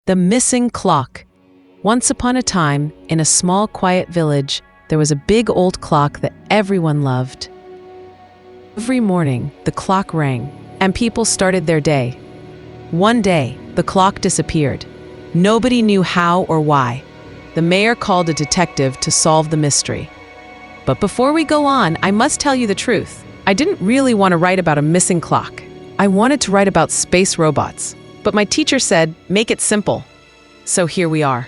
The missing clock. Once upon a time, in a small, quiet village, there was a big old clock that everyone loved. Every morning, the clock rang, and people started their day. One day, the clock disappeared. Nobody knew how or why. The mayor called a detective to solve the mystery. But before we go on, I must tell you the truth. I didn't really want to write about a missing clock. I wanted to write about space robots. But my teacher said, make it simple. So here we are.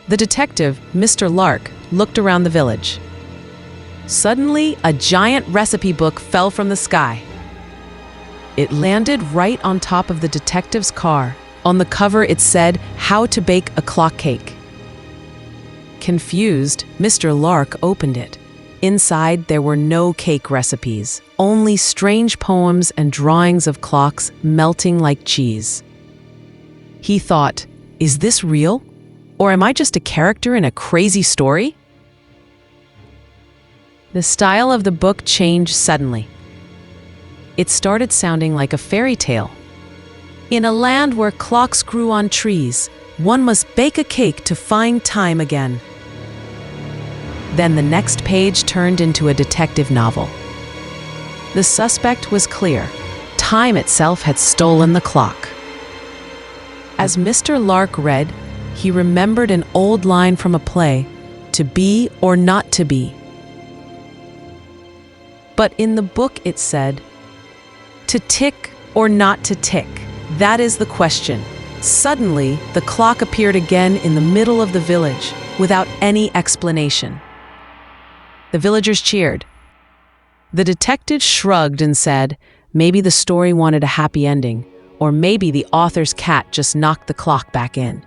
The detective, Mr. Lark, looked around the village. Suddenly, a giant recipe book fell from the sky. It landed right on top of the detective's car. On the cover, it said, "How to bake a clock cake." Confused, Mr. Lark opened it. Inside, there were no cake recipes, only strange poems and drawings of clocks melting like cheese. He thought, is this real? Or am I just a character in a crazy story? The style of the book changed suddenly. It started sounding like a fairy tale. In a land where clocks grew on trees, one must bake a cake to find time again. Then the next page turned into a detective novel. The suspect was clear. Time itself had stolen the clock. As Mr. Lark read, he remembered an old line from a play, "To be or not to be." But in the book it said, "To tick or not to tick, that is the question." Suddenly, the clock appeared again in the middle of the village, without any explanation. The villagers cheered. The detective shrugged and said, maybe the story wanted a happy ending, or maybe the author's cat just knocked the clock back in.